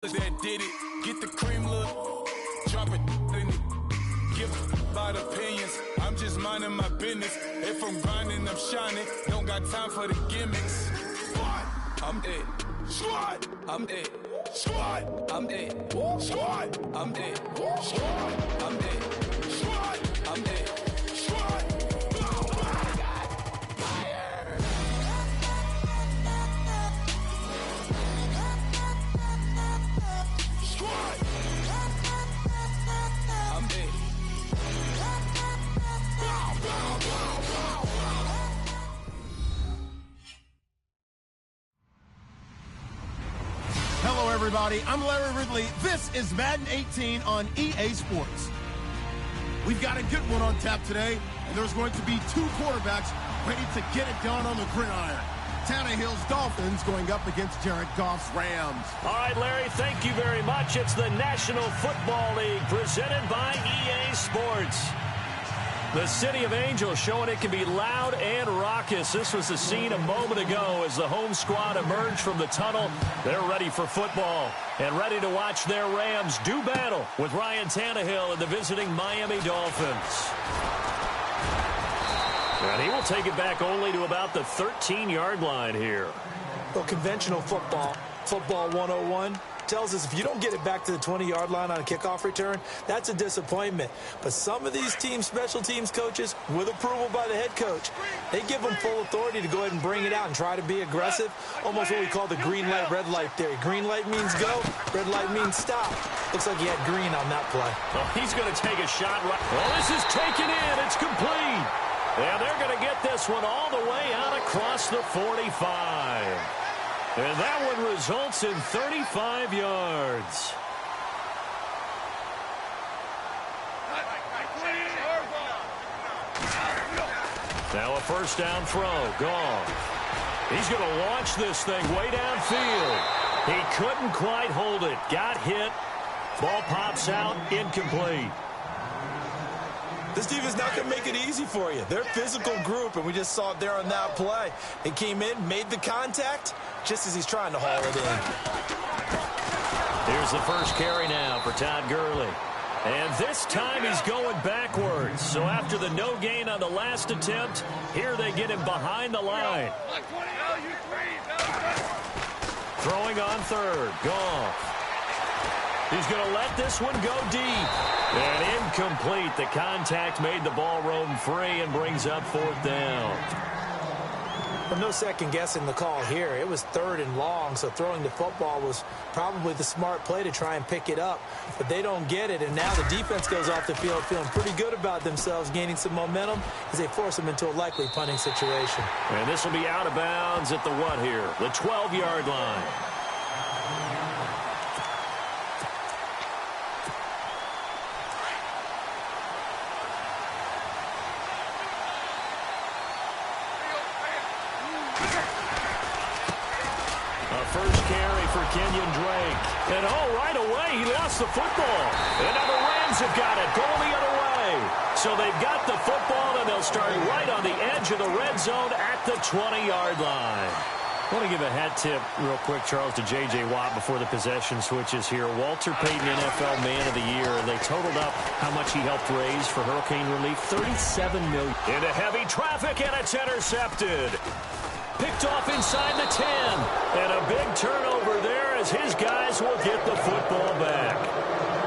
That did it, get the cream look, drop it in it, give about opinions, I'm just minding my business, if I'm grinding, I'm shining, don't got time for the gimmicks, squad, I'm it, squad, I'm it, squad, I'm it, squad, I'm it, squad, I'm it, squad, I'm it, squad, Hello, everybody. I'm Larry Ridley. This is Madden 18 on EA Sports. We've got a good one on tap today, and there's going to be two quarterbacks ready to get it done on the gridiron. Tannehill's Dolphins going up against Jared Goff's Rams. All right, Larry, thank you very much. It's the National Football League presented by EA Sports. The City of Angels showing it can be loud and raucous. This was the scene a moment ago as the home squad emerged from the tunnel. They're ready for football and ready to watch their Rams do battle with Ryan Tannehill and the visiting Miami Dolphins. And he will take it back only to about the 13-yard line here. Well, conventional football 101, tells us if you don't get it back to the 20-yard line on a kickoff return, that's a disappointment. But some of these teams, special teams coaches, with approval by the head coach, they give them full authority to go ahead and bring it out and try to be aggressive, almost what we call the green light, red light theory. Green light means go, red light means stop. Looks like he had green on that play. Well, he's going to take a shot. Well, this is taken in. It's complete. And they're going to get this one all the way out across the 45. And that one results in 35 yards. Now a first down throw. Goff. He's going to launch this thing way downfield. He couldn't quite hold it. Got hit. Ball pops out. Incomplete. This defense not going to make it easy for you. They're a physical group, and we just saw it there on that play. They came in, made the contact, just as he's trying to haul it in. Here's the first carry now for Todd Gurley. And this time he's going backwards. So after the no gain on the last attempt, here they get him behind the line. Throwing on third. Goff. He's going to let this one go deep. And incomplete. The contact made the ball roam free and brings up fourth down. Well, no second guessing the call here. It was third and long, so throwing the football was probably the smart play to try and pick it up. But they don't get it, and now the defense goes off the field feeling pretty good about themselves, gaining some momentum as they force them into a likely punting situation. And this will be out of bounds at the what here? The 12-yard line. First carry for Kenyon Drake. And right away, he lost the football. And now the Rams have got it, going the other way. So they've got the football, and they'll start right on the edge of the red zone at the 20-yard line. I want to give a hat tip real quick, Charles, to J.J. Watt before the possession switches here. Walter Payton, NFL Man of the Year, and they totaled up how much he helped raise for hurricane relief, $37 million. Into heavy traffic, and it's intercepted. Picked off inside the 10. And a big turnover there as his guys will get the football back.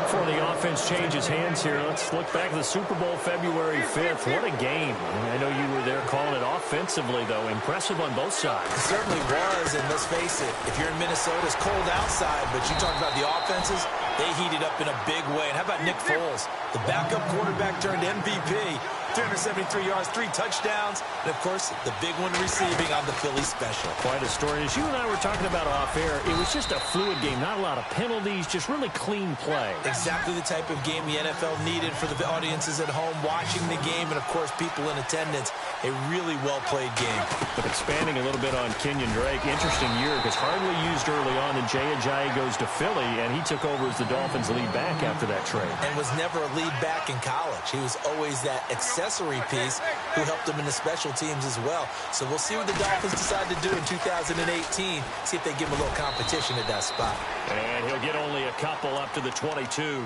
Before the offense changes hands here, let's look back at the Super Bowl February 5th. What a game. I know you were there calling it offensively, though. Impressive on both sides. It certainly was, and let's face it, if you're in Minnesota, it's cold outside, but you talk about the offenses, they heated up in a big way. And how about Nick Foles, the backup quarterback turned MVP, 373 yards, 3 touchdowns, and, of course, the big one receiving on the Philly special. Quite a story. As you and I were talking about off air, it was just a fluid game, not a lot of penalties, just really clean play. Exactly the type of game the NFL needed for the audiences at home watching the game and, of course, people in attendance. A really well-played game. But expanding a little bit on Kenyon Drake, interesting year because hardly used early on, and Jay Ajayi goes to Philly, and he took over as the Dolphins' lead back after that trade. And was never a lead back in college. He was always that exception accessory piece who helped them in the special teams as well. So we'll see what the Dolphins decide to do in 2018, see if they give them a little competition at that spot. And he'll get only a couple up to the 22.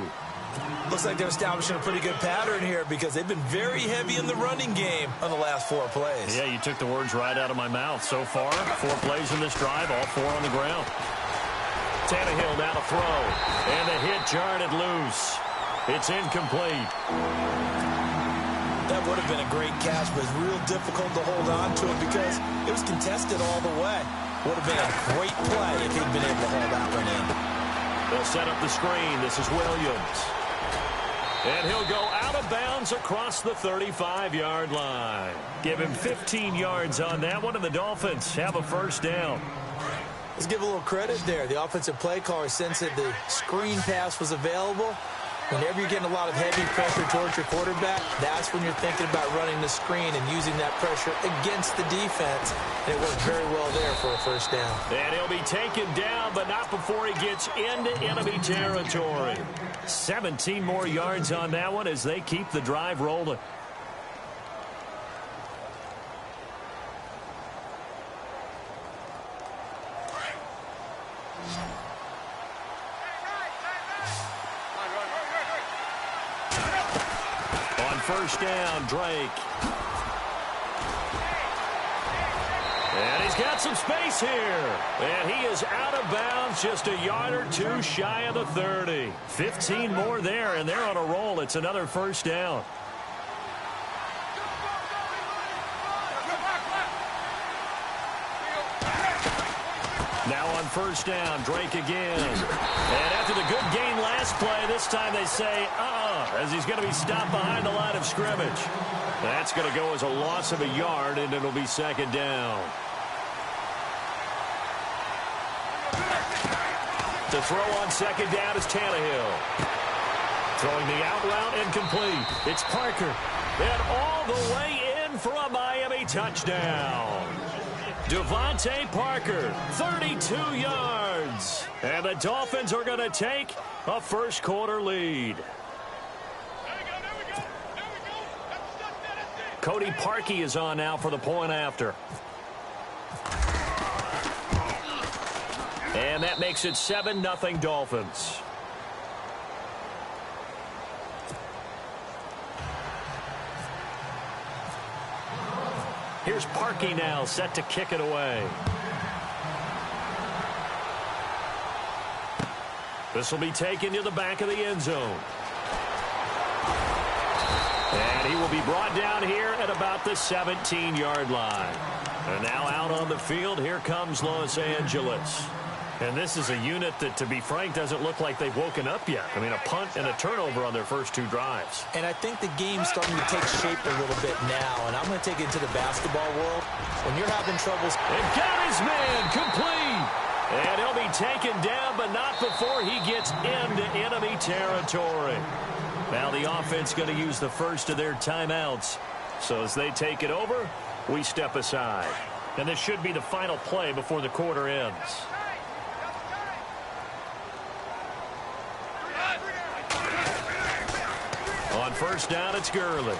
Looks like they're establishing a pretty good pattern here because they've been very heavy in the running game on the last 4 plays. Yeah, you took the words right out of my mouth. So far, 4 plays in this drive, all 4 on the ground. Tannehill now to throw, and the hit jarred it loose. It's incomplete. That would have been a great catch, but it's real difficult to hold on to it because it was contested all the way. Would have been a great play if he'd been able to hold that one in. They'll set up the screen. This is Williams. And he'll go out of bounds across the 35-yard line. Give him 15 yards on that one, and the Dolphins have a first down. Let's give a little credit there. The offensive play caller sensed that the screen pass was available. Whenever you're getting a lot of heavy pressure towards your quarterback, that's when you're thinking about running the screen and using that pressure against the defense. And it worked very well there for a first down. And he'll be taken down, but not before he gets into enemy territory. 17 more yards on that one as they keep the drive rolling. First down, Drake. And he's got some space here. And he is out of bounds just a yard or 2 shy of the 30. 15 more there, and they're on a roll. It's another first down. Now on first down, Drake again. And after the good gain last play, this time they say, as he's going to be stopped behind the line of scrimmage. That's going to go as a loss of a yard, and it'll be second down. To throw on second down is Tannehill. Throwing the out route incomplete. It's Parker. And all the way in for a Miami touchdown. Devontae Parker, 32 yards. And the Dolphins are going to take a first quarter lead. Cody Parkey is on now for the point after. And that makes it 7-0 Dolphins. Here's Parkey now, set to kick it away. This will be taken to the back of the end zone. And he will be brought down here at about the 17-yard line. And now out on the field, here comes Los Angeles. And this is a unit that, to be frank, doesn't look like they've woken up yet. I mean, a punt and a turnover on their first 2 drives. And I think the game's starting to take shape a little bit now. And I'm going to take it into the basketball world. When you're having troubles. And got his man complete. And he'll be taken down, but not before he gets into enemy territory. Now the offense going to use the first of their timeouts. So as they take it over, we step aside. And this should be the final play before the quarter ends. On first down, it's Gurley.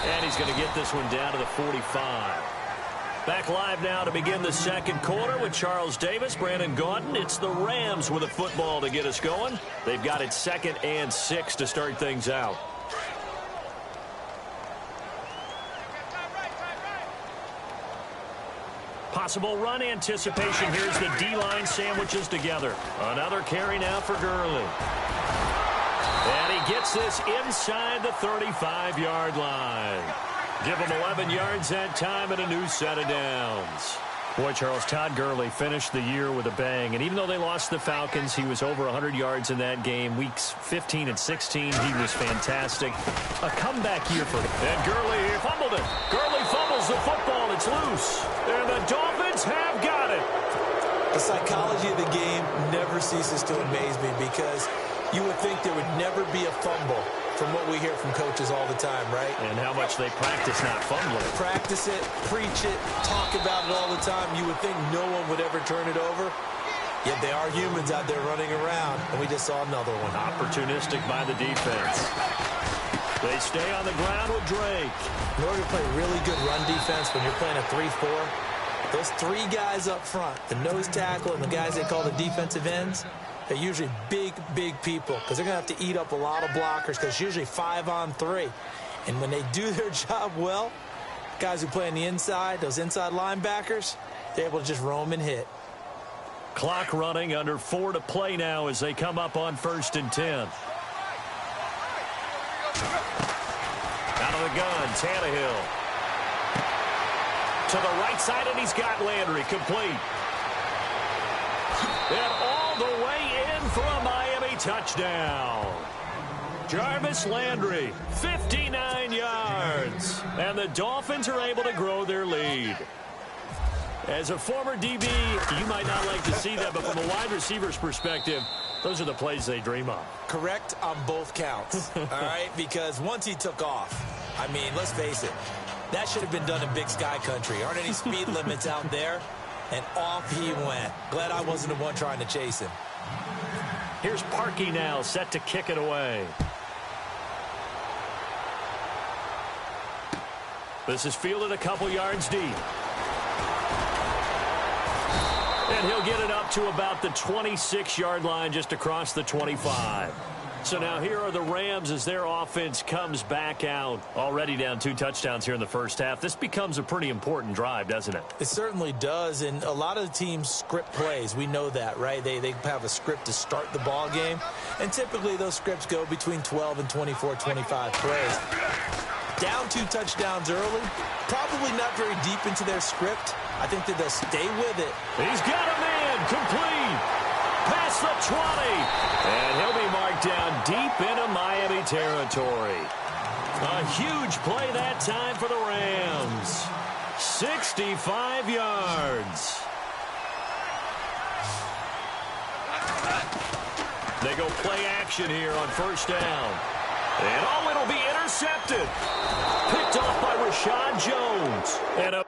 And he's going to get this one down to the 45. Back live now to begin the second quarter with Charles Davis, Brandon Gaudin. It's the Rams with a football to get us going. They've got it 2nd and 6 to start things out. Possible run anticipation. Here's the D-line sandwiches together. Another carry now for Gurley. And he gets this inside the 35-yard line. Give him 11 yards that time and a new set of downs. Boy, Charles, Todd Gurley finished the year with a bang. And even though they lost the Falcons, he was over 100 yards in that game. Weeks 15 and 16, he was fantastic. A comeback year for him. And Gurley fumbled it. Gurley fumbles the football. It's loose. And the Dolphins have got it. The psychology of the game never ceases to amaze me because you would think there would never be a fumble from what we hear from coaches all the time, right? And how much they practice not fumbling. Practice it, preach it, talk about it all the time. You would think no one would ever turn it over. Yet they are humans out there running around, and we just saw another one. Opportunistic by the defense. They stay on the ground with Drake. In order to play really good run defense when you're playing a 3-4, those three guys up front, the nose tackle and the guys they call the defensive ends, they're usually big, big people because they're going to have to eat up a lot of blockers because it's usually 5-on-3. And when they do their job well, guys who play on the inside, those inside linebackers, they're able to just roam and hit. Clock running, under 4 to play now as they come up on 1st and 10. Out of the gun, Tannehill. To the right side, and he's got Landry complete. And all the way in for a Miami touchdown. Jarvis Landry, 59 yards. And the Dolphins are able to grow their lead. As a former DB, you might not like to see that, but from a wide receiver's perspective, those are the plays they dream of. Correct on both counts, all right? Because once he took off, I mean, let's face it, that should have been done in Big Sky Country. Aren't any speed limits out there? And off he went. Glad I wasn't the one trying to chase him. Here's Parkey now, set to kick it away. This is fielded a couple yards deep. And he'll get it up to about the 26-yard line, just across the 25. So now here are the Rams as their offense comes back out. Already down 2 touchdowns here in the first half. This becomes a pretty important drive, doesn't it? It certainly does, and a lot of the teams script plays. We know that, right? They have a script to start the ball game, and typically those scripts go between 12 and 24, 25 plays. Down 2 touchdowns early, probably not very deep into their script. I think that they'll stay with it. He's got a man complete. Past the 20. And he'll be marked down deep into Miami territory. A huge play that time for the Rams. 65 yards. They go play action here on 1st down. And it'll be intercepted. Picked off by Rashad Jones. And a